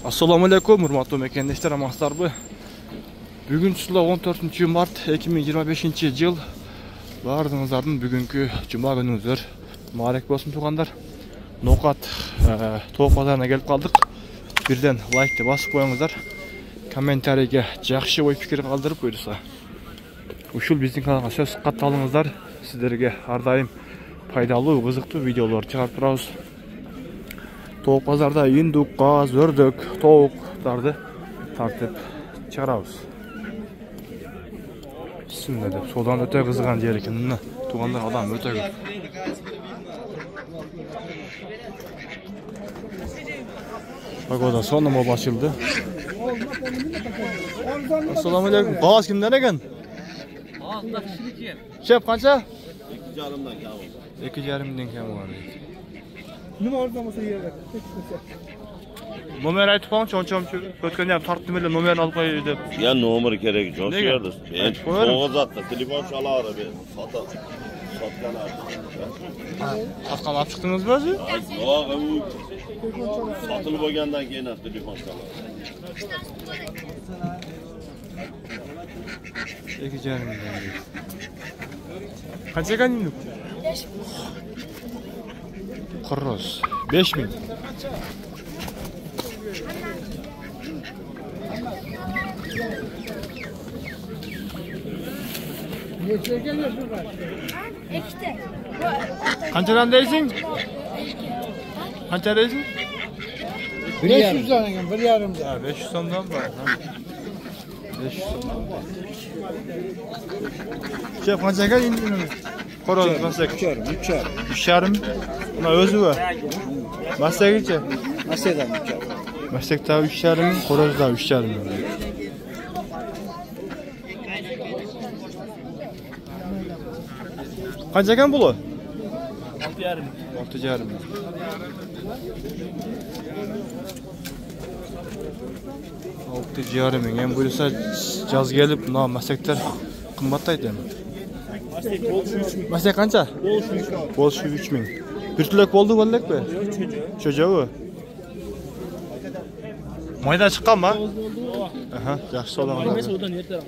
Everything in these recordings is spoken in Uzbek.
Assalamu alaikum, hurmatly mekendeshler, amansızlarby. Bugün çyla 14 mart 2025 yıl. Bardyňyzlardan bugünkü juma günüňizler marek bolsun tugandar. Nokat Toq bazaryna gelip kaldık. Birden like basyp koýuňyzlar. Kommentariýa jakşy oý pikir galdyryp goýursa. Uşul bizdiň kanalga söz katdalyňyzlar. Sizlerge har daim paýdaly, gyzykly videolar çykaryp turabys. Toq bazarda induk, gaz, ördök, tovuqlardy tartyp çykarabys. Bismillah dep, sodan öte gyzygan yer eken. Tugandar adam öte köp. Pagoda sonunda başıldı. Assalamu alaikum. Gaz kimden eken? Ağızda kişilik Şef kança? 2,5'dan kam var. 2,5'dan kam var. Nima arzamasa yerler. Nomer aytıp kalan çonçom ötken ýa tartdyp ele nomerini alyp goýdy dep. Ya nomer kerek yok. Nege? Şerdi. Ben toğuz attı. Telefon çalar ben. Satkalar. Atkan alıp çıktınız mı özü? Yok, satılıp olgandan keyin telefon çalar. 2,5'dan. Kança ekan induk? 5.000. Qurros. 5.000. Kançadan deysin? Kança deysin? 500 tane ekan, 1,5 da. Ha, 500 somdan var. 500 somdan. Şef kança ekan indiniz? Qurros masak. 3,5. 3,5. Buna özü var. Masakçı. Masadan 3,5. Masak da 3,5, qurros da 3,5. Kança ekan bulu? 6,5. 6,5. Altı ciğerimin en buyursa caz gelip na meslekler kımbattaydı yani. Meslek kança? Bol şu 3.000. Bir tülek oldu vallek be? Çocuğu. Maydan çıkan mı? Aha, yaxşı olan. Maymes odan yeter.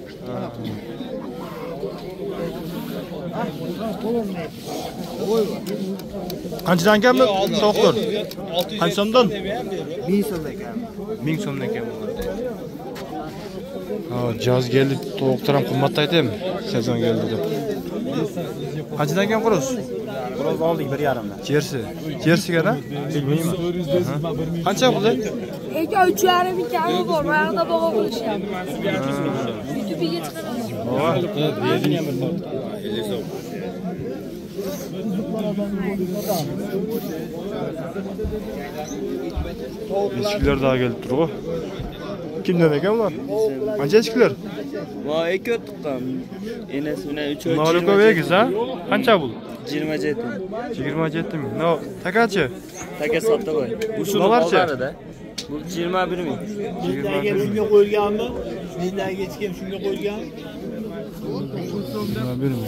Kançadan gelme doktor. Kaç somdan? 1000 so'm ekan. 1000 somdan ekan. Ha, caz geldi, tovuqtaram qimmataydı mı? Sezon geldi dep. Kançadan ekan qurus? Qurol oldik 1,5 da. Jersi. Jersi gana? Bilmeyim. Kança buldu? Eka 3,5 kami bor. Bayaqda baho qo'yishgan. YouTube'ga chiqaramiz. Eskiler daha gelip duruyor. Kimden ekan var? Anca eskiler? Va eki öttüqqan. Enes bilen 3 oy. Naliko vegiz ha? Kança bul? 27. 27 mi? No, takaçı? Taka satda qo'y. Bu şunu Nolarcha? qoldarida. Bu 21 ming. Bizlarga shunga qo'yilganmi? Bizlarga hech kim shunga qo'yilgan? 21 mi?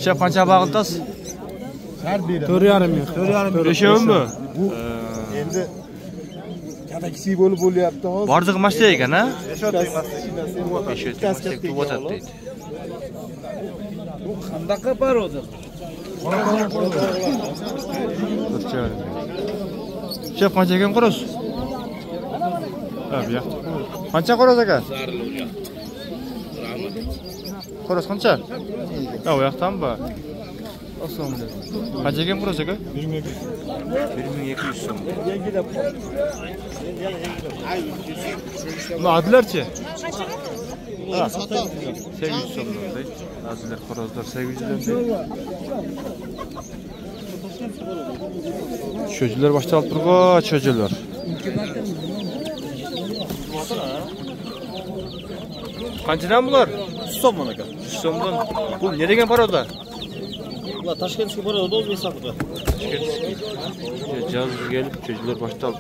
Şef kança bağıltas? 4,5 ming. 4,5 Beşeğin mi? Endi kadakisi bo'lib bo'lyapti hozir. Bardığı maçta ekan ha? Beşet Beşet tuvatat deydi. Bu qandaqa barodir? Şef kança ekan qurus? Ha, bu yoqda. Kança qurus aka? Qurus kança? Ha, o yoqdan mı? Assalomu alaykum. Kança ekan qurus aka? 1200 so'm. Bu adlarchi? Ha, 800 so'mdan deydi. Azizlar quruslar 800'dan deydi. Çocuklar başta alıp durga, çocuklar. Kançadan bular? 100 so'm mana aka. 100 so'mdan. Bu ne degen para da? Ular Toshkentga boradi, o'z hisobiga. Caz gelip çocuklar başta alıp.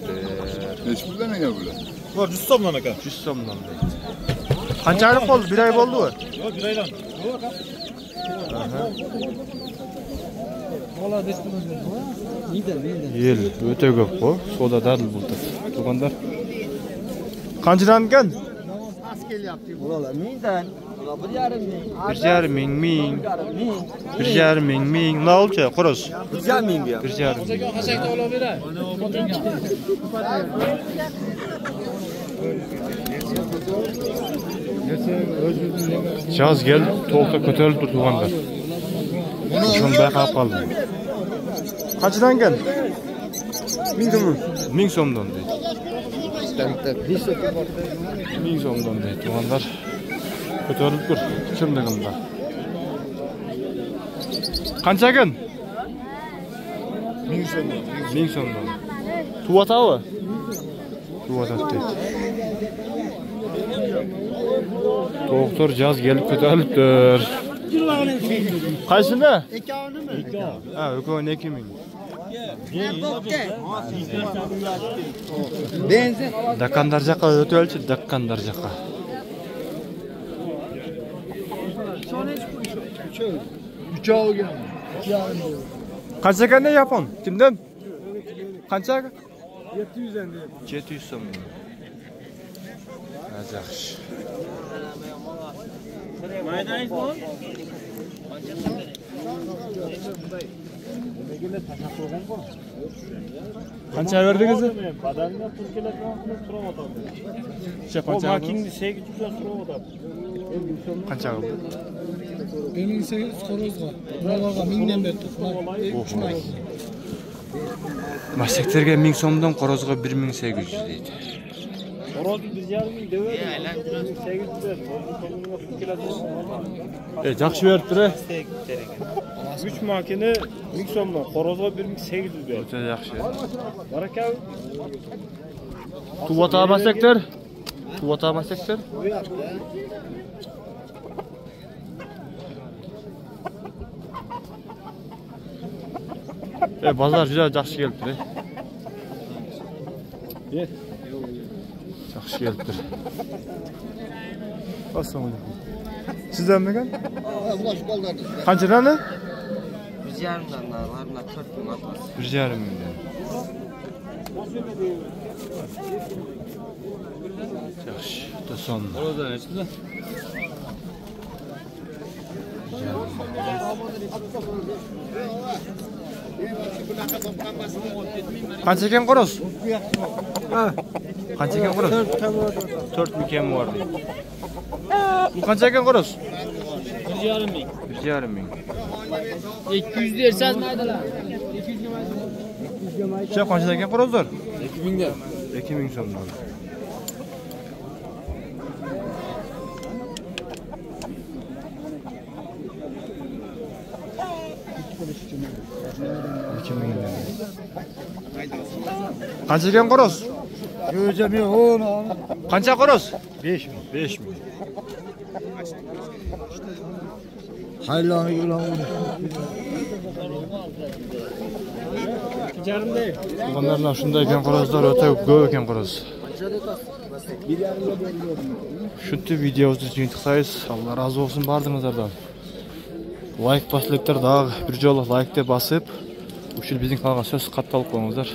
Hiç bilmem bular. Var 100 so'mdan aka. 100 so'mdan deydi. Qanchalik qoldi? Bir ay bo'ldi-ku. Yo'q, bir oydan. Ел өте көп қой. Сода дадыл бұлтыр. Туғандар. Қаншадан екен? Bir yarım ming. Ne olacak? Koros. Bir yarım ming. Jaz gel, to'xta ko'tarilib tur tuğanlar. Shuni bayqab qoldim. Qanchadan kel? 1000 so'm. 1000 so'mdan deydi. 1000 so'mdan deydi tuğanlar. Ko'tarilib tur. Kimligimda. Qancha ekan? 1000 so'mdan. 1000 so'mdan. Tuvatavı? Tuvatat deydi. Doktor Jaz gelip ko'tarilibdir. Qaysini? Ha, o'kovini 2000. Benzin. Dakandar жаққа өтіп өлші, Dakandar жаққа. Qancha ekan yapon? Kimdan? Qancha? 700 so'm. Yaxshi. Qancha berdingiz? Badanda pul keladigan so'rab o'tadi. Qancha? Makingni 800 dan so'rab o'tadi. Qancha oldu? 1800 qorozga. Ularga 1000 dan berdik. Masekterge 1000 so'mdan qorozga 1800 deydi. Qorozni 1.5 deb berdi. 800 berdi. Pul keladigan. Yaxshi beribdi. 3 makina 1000 so'mdan, qorozga 1800 berdi. O'ta yaxshi. Baraka. Tuvatamasaklar. Tuvatamasaklar. Bazar juda yaxshi kelibdi. Yaxshi kelibdi. Assalomu alaykum. Sizdanmi ekan? Qanchadan? 1.5 dan var, 4 ming atlas. 1.5 mingdan. Yaxshi. To'son. Qo'ldan eshitdi. Qancha ekan qo'roz? Qancha ekan qo'roz? 4 ming var deydi. Bu qancha ekan qo'roz? 1.5 ming. 1.5 ming. 200 dersiz maydalar. 200 ga maydalar. Sen qanchadan ekan qo'rozlar? 2000 ga. 2000 so'mdan. Qancha ekan qo'roz? Qancha qo'roz? 5 ming. 5 ming. Hayırlı yılan. Bunlardan shunday ekan qo'rozlar, o'ta ko'p ekan qo'roz. Shunday videomizni tugatamiz. Alloh razı olsun bardingizlardan. Like basinglar, daha bir jo'la like deb basib, ushul bizning kanalga söz qattiq qo'yingizlar.